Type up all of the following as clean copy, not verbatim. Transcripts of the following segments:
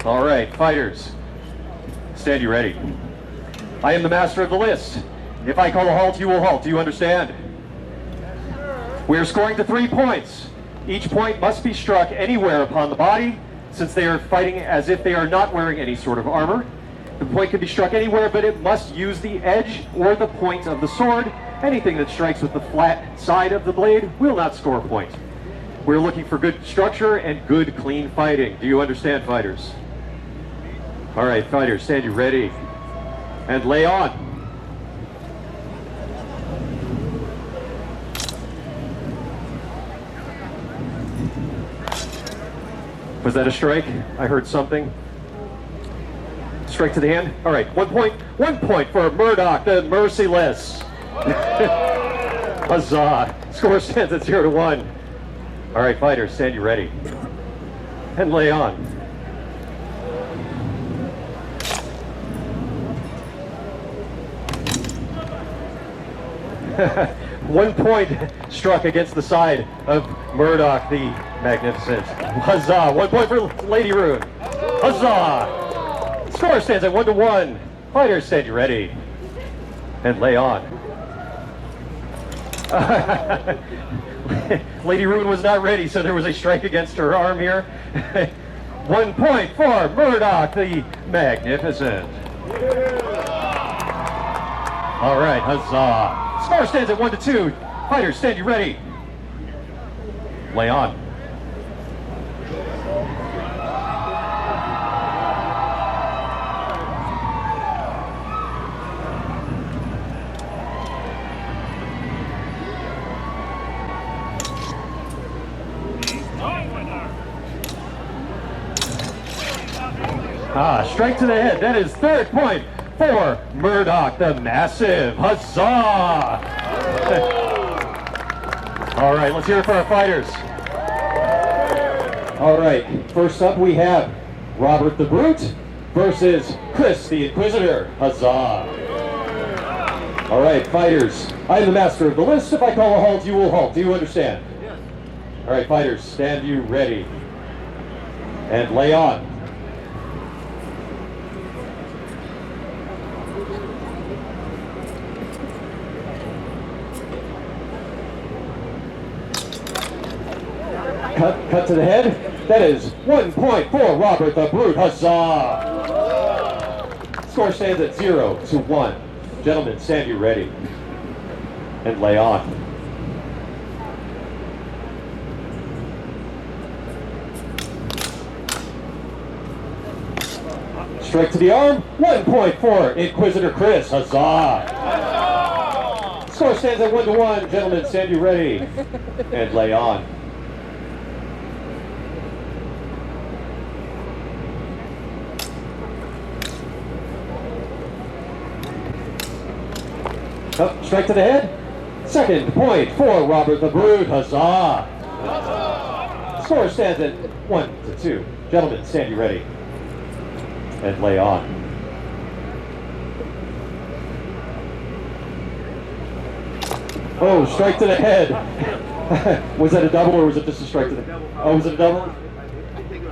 All right, fighters, stand you ready. I am the master of the list. If I call a halt, you will halt. Do you understand? We are scoring to 3 points. Each point must be struck anywhere upon the body, since they are fighting as if they are not wearing any sort of armor. The point can be struck anywhere, but it must use the edge or the point of the sword. Anything that strikes with the flat side of the blade will not score a point. We're looking for good structure and good, clean fighting. Do you understand, fighters? All right, fighters, stand you ready. And lay on. Was that a strike? I heard something. Strike to the hand? All right, 1 point. 1 point for Murdoch, the merciless. Huzzah. Score stands at 0-1. All right, fighters, stand you ready. And lay on. One point struck against the side of Murdoch the Magnificent. Huzzah! 1 point for Lady Rune. Huzzah! Score stands at 1-1. Fighters, stand you ready. And lay on. Lady Rune was not ready, so there was a strike against her arm here. 1 point for Murdoch the Magnificent. All right, huzzah. Score stands at 1-2. Fighters, stand you ready. Lay on. Strike to the head. That is 3rd point for Murdoch the Massive. Huzzah! All right, let's hear it for our fighters. All right, first up we have Robert the Brute versus Chris the Inquisitor. Huzzah! All right, fighters, I am the master of the list. If I call a halt, you will halt. Do you understand? Yes. All right, fighters, stand you ready. And lay on. Cut to the head. That is 1 point for Robert the Brute. Huzzah! Score stands at 0-1. Gentlemen, stand you ready. And lay on. Strike to the arm. 1 point for Inquisitor Chris. Huzzah! Score stands at 1-1. Gentlemen, stand you ready. And lay on. Strike to the head. 2nd point for Robert the Brute. Huzzah! Score stands at 1-2. Gentlemen, stand you ready. And lay on. Oh, strike to the head. Was that a double or was it just a strike to the head? Oh, was it a double?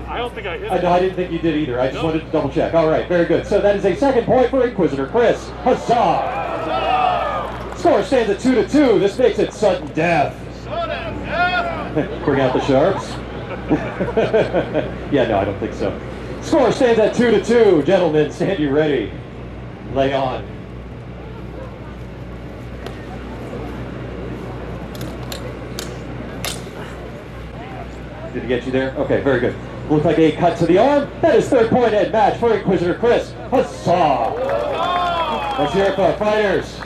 I don't think I hit it. No, I didn't think you did either. I just wanted to double check. All right, very good. So that is a 2nd point for Inquisitor Chris. Huzzah! Score stands at 2-2. This makes it sudden death. Sudden death! Bring out the sharps. Yeah, no, I don't think so. Score stands at 2-2. Gentlemen, stand you ready. Lay on. Did he get you there? Okay, very good. Looks like a cut to the arm. That is 3rd point at match for Inquisitor Chris. Huzzah! Let's hear it for our fighters.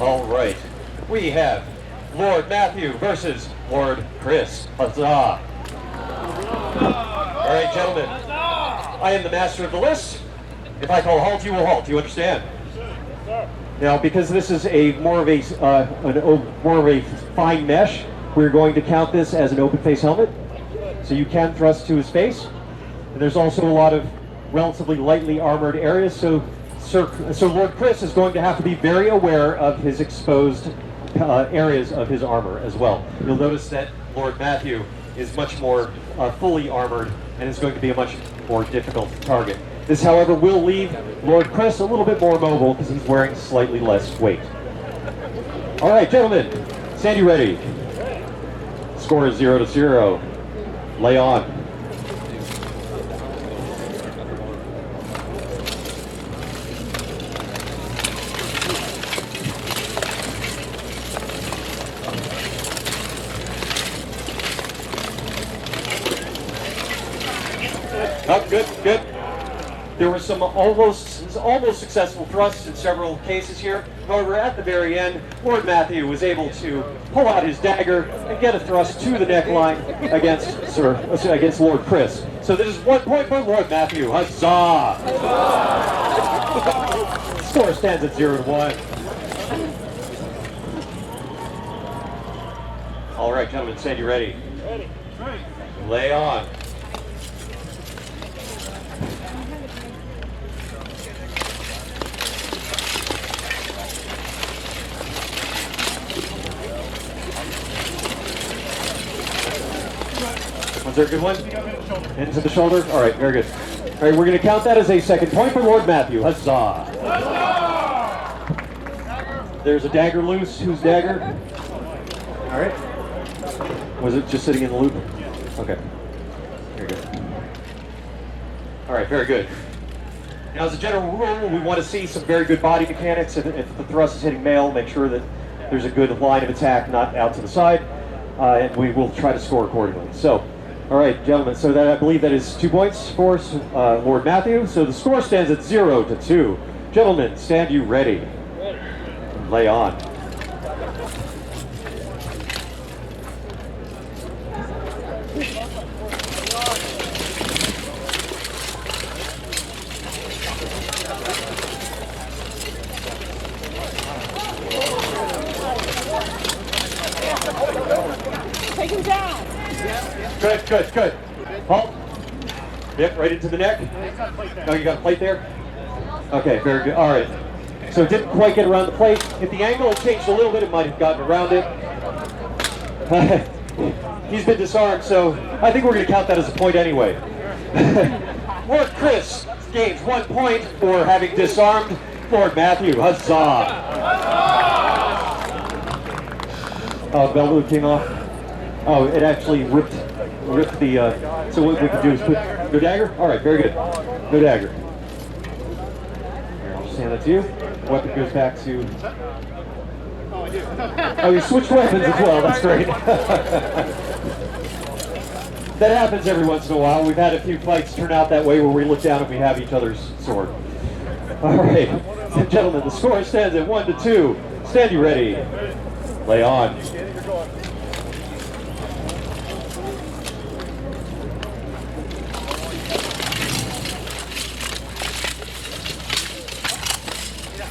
All right, we have Lord Matthew versus Lord Chris. Huzzah! All right, gentlemen, I am the master of the list. If I call halt, you will halt. Do you understand? Now, because this is a more of a fine mesh, we're going to count this as an open face helmet, so you can thrust to his face. And there's also a lot of relatively lightly armored areas, so Lord Chris is going to have to be very aware of his exposed areas of his armor as well. You'll notice that Lord Matthew is much more fully armored and is going to be a much more difficult target. This, however, will leave Lord Chris a little bit more mobile because he's wearing slightly less weight. All right, gentlemen, stand you ready. Score is 0-0. Lay on. Oh, good, good. There were some almost successful thrusts in several cases here. However, at the very end, Lord Matthew was able to pull out his dagger and get a thrust to the neckline against Lord Chris. So this is 1 point for Lord Matthew. Huzzah! Score stands at 0-1. All right, gentlemen, stand you ready. Ready. Lay on. Was there a good one? Into the shoulder? All right, very good. All right, we're going to count that as a second point for Lord Matthew. Huzzah! There's a dagger loose. Whose dagger? All right. Was it just sitting in the loop? Okay. Very good. All right, very good. Now, as a general rule, we want to see some very good body mechanics. If the thrust is hitting male, make sure that there's a good line of attack, not out to the side, and we will try to score accordingly. So, all right, gentlemen, so that I believe that is 2 points for Lord Matthew. So the score stands at 0-2. Gentlemen, stand you ready. Lay on. Take him down. Good, good, good. Halt. Yep, right into the neck. No, you got a plate there? Okay, very good. All right. So it didn't quite get around the plate. If the angle had changed a little bit, it might have gotten around it. He's been disarmed, so I think we're going to count that as a point anyway. Lord Chris gains 1 point for having disarmed Lord Matthew. Huzzah! Oh, bell loop came off. Oh, it actually ripped the, so what we can do is put, no dagger? All right, very good. No dagger. Here, I'll just hand that to you. Weapon goes back to, oh, you switched weapons as well, that's great. That happens every once in a while. We've had a few fights turn out that way where we look down and we have each other's sword. All right, gentlemen, the score stands at 1-2. Stand you ready. Lay on.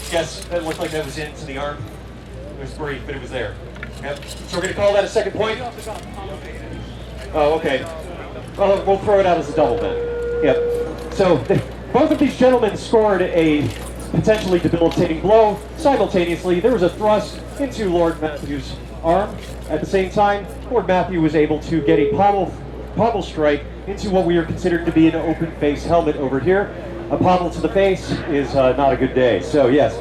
Yes, it looked like that was into the arm. It was brief, but it was there. Yep. So we're going to call that a second point? Oh, okay. Well, we'll throw it out as a double then. Yep. So both of these gentlemen scored a potentially debilitating blow simultaneously. There was a thrust into Lord Matthew's arm. At the same time, Lord Matthew was able to get a pommel strike into what we are considering to be an open face helmet over here. A pommel to the face is not a good day. So yes,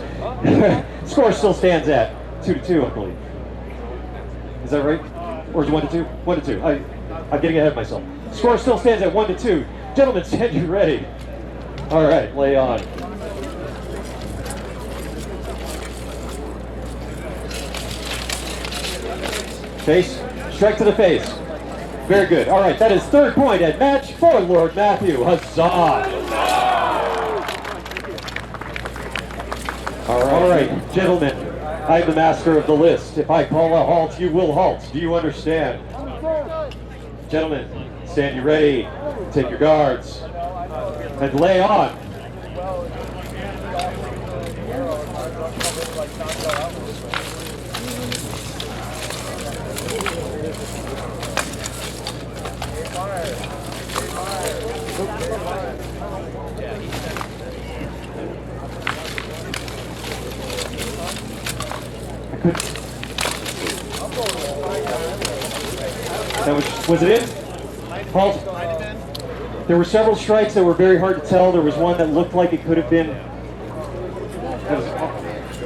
score still stands at 2-2, I believe. Is that right? Or is it 1-2? 1-2. I'm getting ahead of myself. Score still stands at 1-2. Gentlemen, stand you ready. All right, lay on. Face, strike to the face. Very good. All right, that is third point at match for Lord Matthew. Huzzah! All right, gentlemen, I'm the master of the list. If I call a halt, you will halt. Do you understand? Gentlemen, stand you ready. Take your guards and lay on. Was it in? Halt. There were several strikes that were very hard to tell. There was one that looked like it could have been...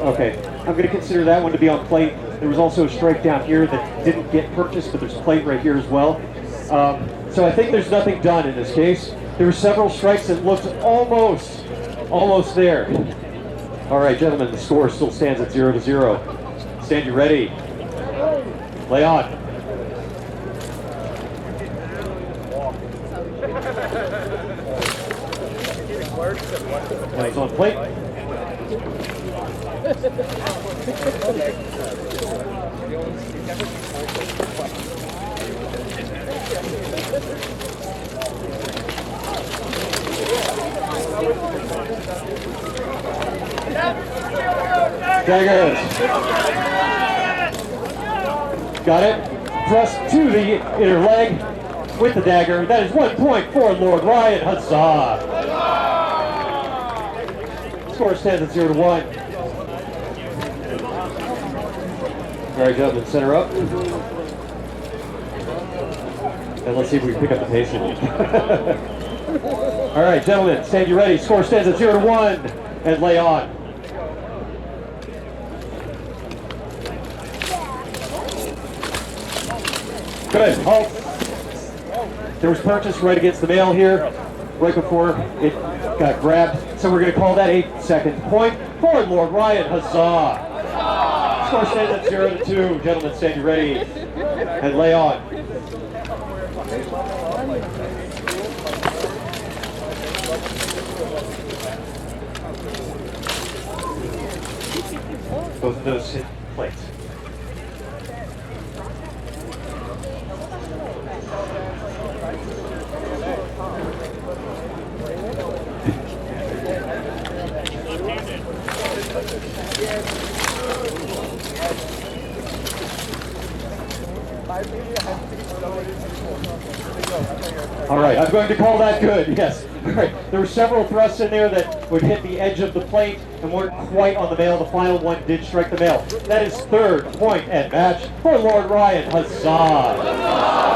Okay, I'm going to consider that one to be on plate. There was also a strike down here that didn't get purchased, but there's a plate right here as well. So I think there's nothing done in this case. There were several strikes that looked almost there. All right, gentlemen, the score still stands at 0-0. Stand you ready. Lay on. Hands on plate. Daggers. Got it. Thrust to the inner leg with the dagger. That is 1 point for Lord Ryan. Huzzah! Score stands at 0-1. All right, gentlemen, center up. And let's see if we can pick up the pace. All right, gentlemen, stand you ready. Score stands at 0-1. And lay on. Good. Halt. There was purchase right against the mail here, right before it got grabbed. So we're going to call that 8-second point for Lord Ryan. Huzzah! Score stands at 0-2. Gentlemen, stand you ready and lay on. Both of those hit plates. All right, I'm going to call that good, yes. All right, there were several thrusts in there that would hit the edge of the plate and weren't quite on the mail. The final one did strike the mail. That is 3rd point at match for Lord Ryan. Huzzah!